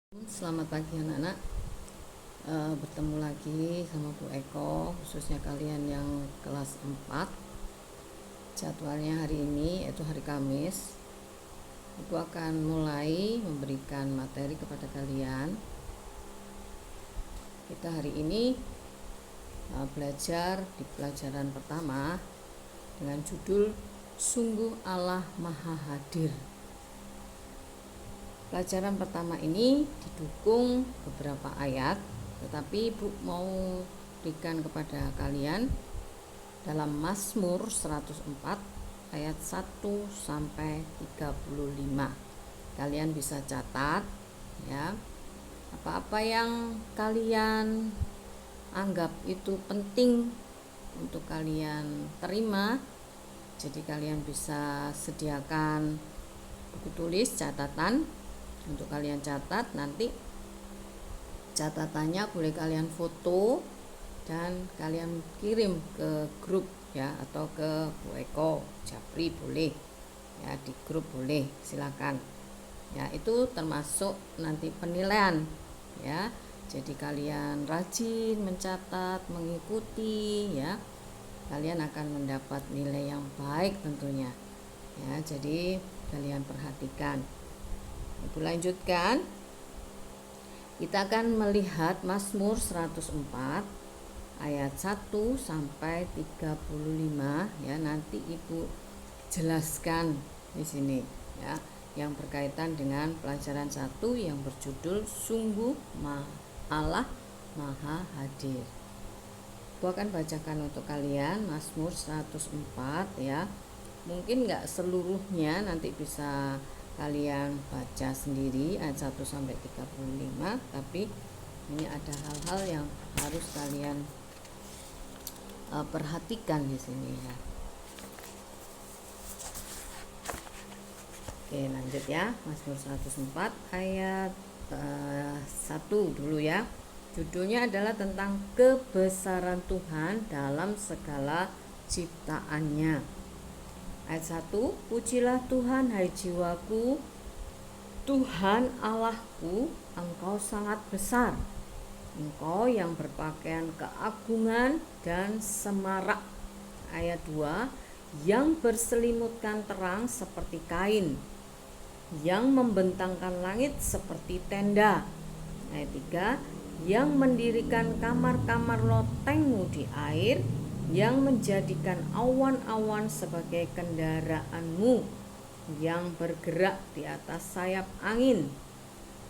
Selamat pagi anak-anak. Bertemu lagi sama Bu Eko, khususnya kalian yang kelas 4. Jadwalnya hari ini yaitu hari Kamis. Ibu akan mulai memberikan materi kepada kalian. Kita hari ini belajar di pelajaran pertama dengan judul Sungguh Allah Maha Hadir. Pelajaran pertama ini didukung beberapa ayat, tetapi Ibu mau berikan kepada kalian dalam Mazmur 104 ayat 1 sampai 35. Kalian bisa catat ya. Apa-apa yang kalian anggap itu penting untuk kalian terima. Jadi kalian bisa sediakan buku tulis catatan untuk kalian catat. Nanti catatannya boleh kalian foto dan kalian kirim ke grup ya, atau ke Bu Eko, Japri boleh ya, di grup boleh, silakan ya. Itu termasuk nanti penilaian ya. Jadi kalian rajin mencatat, mengikuti ya, kalian akan mendapat nilai yang baik tentunya ya. Jadi kalian perhatikan. Ibu lanjutkan. Kita akan melihat Mazmur 104 ayat 1 sampai 35 ya. Nanti Ibu jelaskan di sini ya, yang berkaitan dengan pelajaran 1 yang berjudul Sungguh Allah Maha Hadir. Ibu akan bacakan untuk kalian Mazmur 104 ya. Mungkin enggak seluruhnya, nanti bisa kalian baca sendiri ayat 1 sampai 35, tapi ini ada hal-hal yang harus kalian perhatikan di sini ya. Oke, lanjut ya. Mazmur 104 ayat 1 dulu ya. Judulnya adalah tentang kebesaran Tuhan dalam segala ciptaannya. Ayat 1, pujilah Tuhan hai jiwaku, Tuhan Allahku, Engkau sangat besar. Engkau yang berpakaian keagungan dan semarak. Ayat 2, yang berselimutkan terang seperti kain, yang membentangkan langit seperti tenda. Ayat 3, yang mendirikan kamar-kamar lotengmu di air, yang menjadikan awan-awan sebagai kendaraanmu, yang bergerak di atas sayap angin,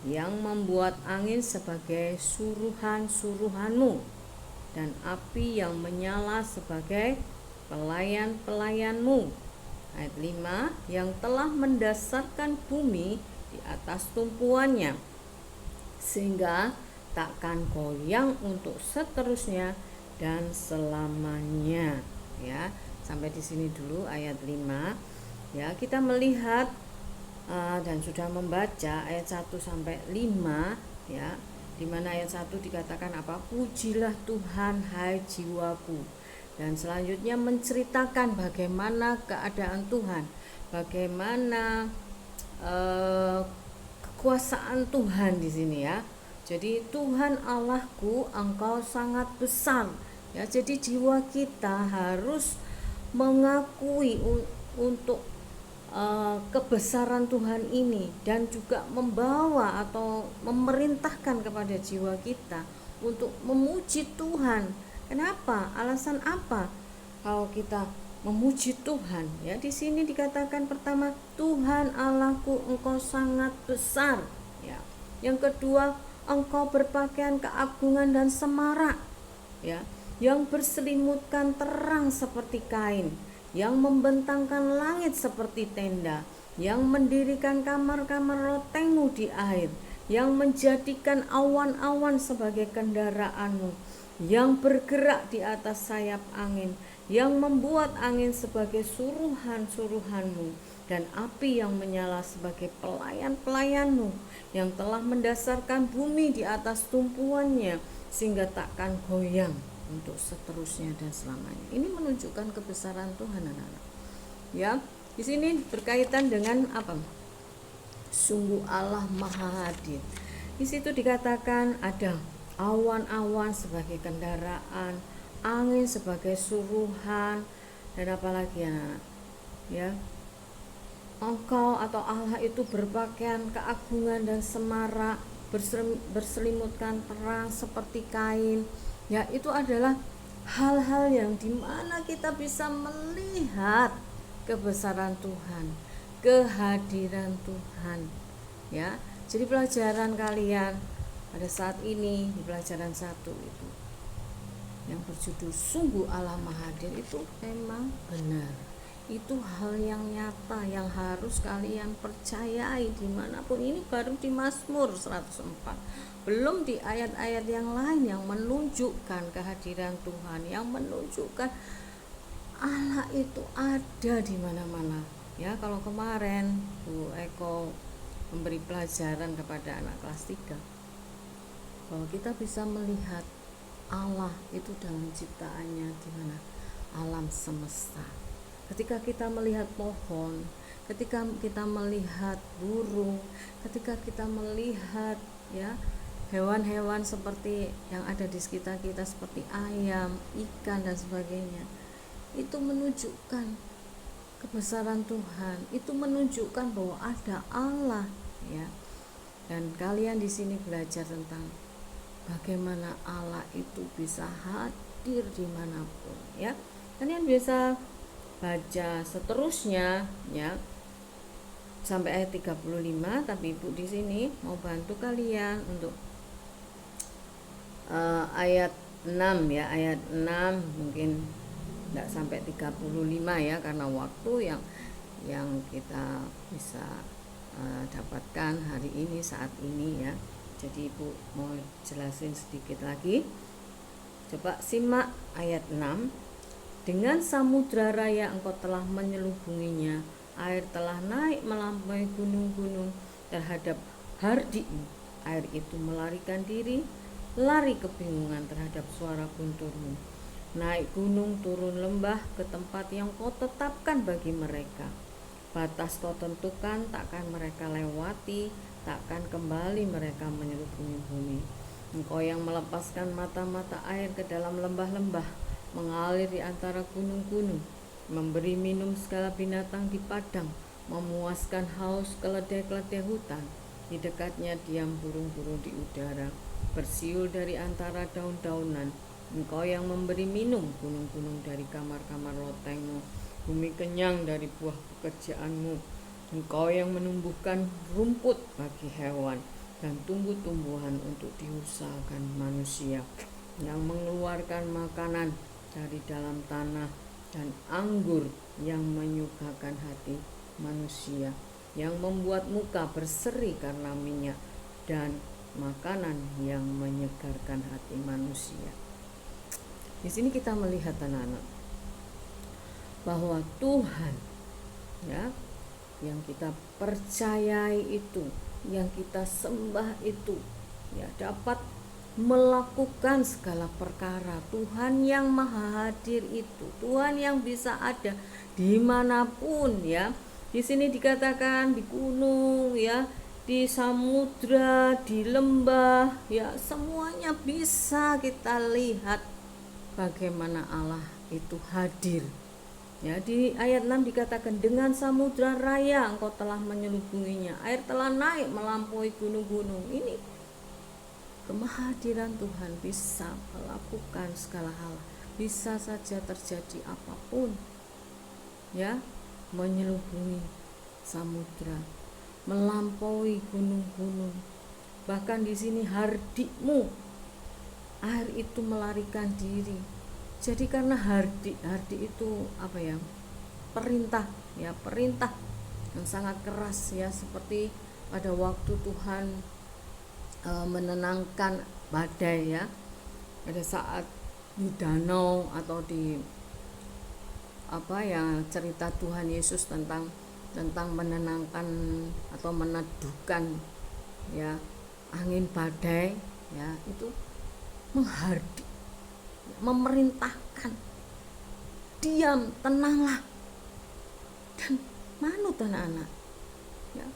yang membuat angin sebagai suruhan-suruhanmu, dan api yang menyala sebagai pelayan-pelayanmu. Ayat 5, yang telah mendasarkan bumi di atas tumpuannya, sehingga takkan goyang untuk seterusnya dan selamanya ya. Sampai di sini dulu ayat 5 ya. Kita melihat dan sudah membaca ayat 1 sampai 5 ya, di mana ayat 1 dikatakan apa? Pujilah Tuhan hai jiwaku. Dan selanjutnya menceritakan bagaimana keadaan Tuhan, bagaimana kekuasaan Tuhan di sini ya. Jadi Tuhan Allahku, Engkau sangat besar. Ya, jadi jiwa kita harus mengakui untuk kebesaran Tuhan ini, dan juga membawa atau memerintahkan kepada jiwa kita untuk memuji Tuhan. Kenapa? Alasan apa kalau kita memuji Tuhan? Ya, di sini dikatakan pertama, Tuhan Allahku, Engkau sangat besar. Ya. Yang kedua, Engkau berpakaian keagungan dan semarak. Ya. Yang berselimutkan terang seperti kain, yang membentangkan langit seperti tenda, yang mendirikan kamar-kamar lotengmu di air, yang menjadikan awan-awan sebagai kendaraanmu, yang bergerak di atas sayap angin, yang membuat angin sebagai suruhan-suruhanmu, dan api yang menyala sebagai pelayan-pelayanmu, yang telah mendasarkan bumi di atas tumpuannya, sehingga takkan goyang untuk seterusnya dan selamanya. Ini menunjukkan kebesaran Tuhan, anak-anak. Ya, di sini berkaitan dengan apa? Sungguh Allah Maha Hadir. Di situ dikatakan ada awan-awan sebagai kendaraan, angin sebagai suruhan, dan apalagi anak-anak, ya. Engkau atau Allah itu berpakaian keagungan dan semarak, berselimutkan terang seperti kain. Ya, itu adalah hal-hal yang dimana kita bisa melihat kebesaran Tuhan, kehadiran Tuhan. Ya, jadi pelajaran kalian pada saat ini di pelajaran 1 itu yang berjudul Sungguh Allah Maha Hadir itu memang benar. Itu hal yang nyata yang harus kalian percayai dimanapun. Ini baru di Mazmur 104, belum di ayat-ayat yang lain yang menunjukkan kehadiran Tuhan, yang menunjukkan Allah itu ada di mana-mana. Ya, kalau kemarin Bu Eko memberi pelajaran kepada anak kelas 3 bahwa kita bisa melihat Allah itu dalam ciptaannya di mana alam semesta. Ketika kita melihat pohon, ketika kita melihat burung, ketika kita melihat ya hewan-hewan seperti yang ada di sekitar kita seperti ayam, ikan dan sebagainya, itu menunjukkan kebesaran Tuhan, itu menunjukkan bahwa ada Allah, ya. Dan kalian di sini belajar tentang bagaimana Allah itu bisa hadir dimanapun, ya. Kalian bisa baca seterusnya, ya, sampai ayat 35. Tapi Ibu di sini mau bantu kalian untuk ayat 6, ya, ayat 6 mungkin tidak sampai 35 ya, karena waktu yang kita bisa dapatkan hari ini saat ini, ya. Jadi Ibu mau jelasin sedikit lagi. Coba simak ayat 6. Dengan samudra raya engkau telah menyelubunginya, air telah naik melampaui gunung-gunung terhadap hardimu. Air itu melarikan diri, lari kebingungan terhadap suara gunturmu. Naik gunung, turun lembah ke tempat yang kau tetapkan bagi mereka. Batas kau tentukan, takkan mereka lewati, takkan kembali mereka menyelubungi bumi. Engkau yang melepaskan mata-mata air ke dalam lembah-lembah, mengalir di antara gunung-gunung, memberi minum segala binatang di padang, memuaskan haus keledai-keledai hutan. Di dekatnya diam burung-burung di udara, bersiul dari antara daun-daunan. Engkau yang memberi minum gunung-gunung dari kamar-kamar lotengmu, bumi kenyang dari buah pekerjaanmu. Engkau yang menumbuhkan rumput bagi hewan dan tumbuh-tumbuhan untuk diusahakan manusia, yang mengeluarkan makanan dari dalam tanah dan anggur yang menyukakan hati manusia, yang membuat muka berseri karena minyak dan makanan yang menyegarkan hati manusia. Di sini kita melihat anak-anak bahwa Tuhan, ya, yang kita percayai itu, yang kita sembah itu, ya, dapat melakukan segala perkara. Tuhan yang maha hadir itu, Tuhan yang bisa ada dimanapun, ya. Di sini dikatakan di gunung, ya, di samudra, di lembah, ya, semuanya bisa kita lihat bagaimana Allah itu hadir. Ya, di ayat 6 dikatakan dengan samudra raya engkau telah menyelubunginya, air telah naik melampaui gunung-gunung. Ini kemahadiran Tuhan bisa melakukan segala hal, bisa saja terjadi apapun, ya, menyelubungi samudra, melampaui gunung-gunung. Bahkan di sini hardimu, air itu melarikan diri. Jadi karena hardi itu apa ya? Perintah, ya, perintah yang sangat keras, ya, seperti pada waktu Tuhan menenangkan badai, ya, pada saat di danau atau di apa ya, cerita Tuhan Yesus tentang menenangkan atau meneduhkan, ya, angin badai, ya, itu menghardi, memerintahkan, diam, tenanglah, dan manut anak-anak, ya.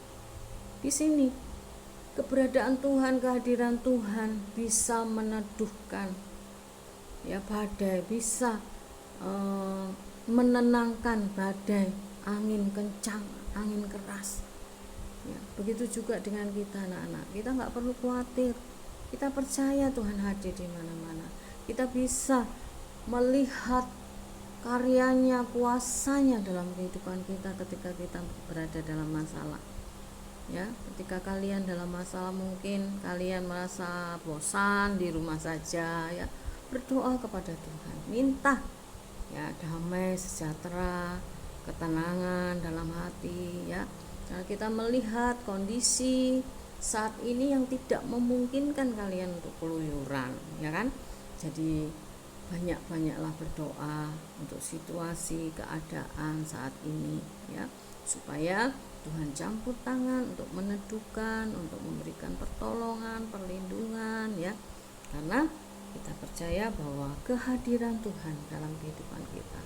Di sini keberadaan Tuhan, kehadiran Tuhan bisa meneduhkan ya badai, bisa menenangkan badai, angin kencang, angin keras. Ya, begitu juga dengan kita anak-anak. Kita nggak perlu khawatir. Kita percaya Tuhan hadir di mana-mana. Kita bisa melihat karyanya, kuasanya dalam kehidupan kita ketika kita berada dalam masalah. Ya, ketika kalian dalam masalah mungkin kalian merasa bosan di rumah saja ya, berdoa kepada Tuhan, minta ya damai, sejahtera, ketenangan dalam hati ya. Karena kita melihat kondisi saat ini yang tidak memungkinkan kalian untuk keluyuran ya kan. Jadi banyak-banyaklah berdoa untuk situasi keadaan saat ini ya, supaya Tuhan campur tangan untuk meneduhkan, untuk memberikan pertolongan, perlindungan ya. Karena kita percaya bahwa kehadiran Tuhan dalam kehidupan kita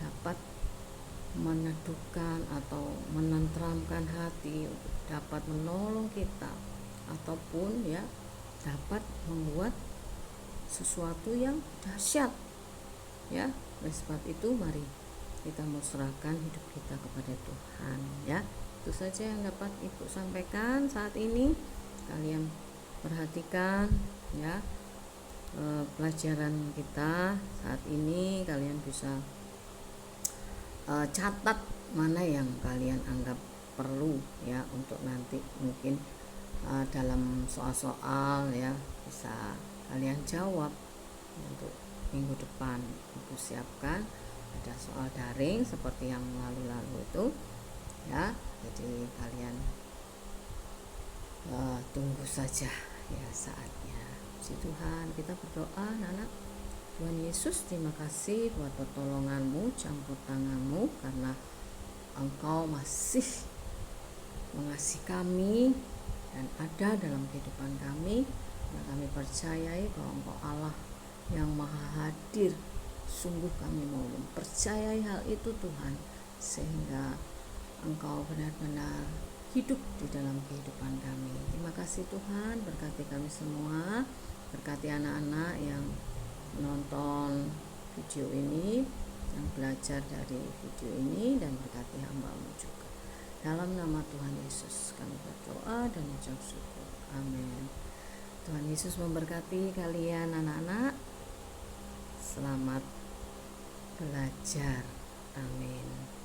dapat meneduhkan atau menenteramkan hati, dapat menolong kita, ataupun ya dapat membuat sesuatu yang dahsyat ya. Oleh sebab itu mari kita serahkan hidup kita kepada Tuhan ya. Itu saja yang dapat Ibu sampaikan saat ini. Kalian perhatikan ya pelajaran kita saat ini. Kalian bisa catat mana yang kalian anggap perlu ya, untuk nanti mungkin dalam soal-soal ya bisa kalian jawab untuk minggu depan. Ibu siapkan ada soal daring seperti yang lalu-lalu itu ya. Jadi kalian tunggu saja ya saatnya. Puji Tuhan, kita berdoa anak-anak. Tuhan Yesus, terima kasih buat pertolongan-Mu, campur tangan-Mu, karena Engkau masih mengasihi kami dan ada dalam kehidupan kami. Dan kami percayai bahwa Engkau Allah yang maha hadir. Sungguh kami mau mempercayai hal itu Tuhan, sehingga Engkau benar-benar hidup di dalam kehidupan kami. Terima kasih Tuhan, berkati kami semua, berkati anak-anak yang menonton video ini, yang belajar dari video ini, dan berkati hamba-Mu juga. Dalam nama Tuhan Yesus kami berdoa dan ucap syukur. Amin. Tuhan Yesus memberkati kalian anak-anak. Selamat belajar. Amin.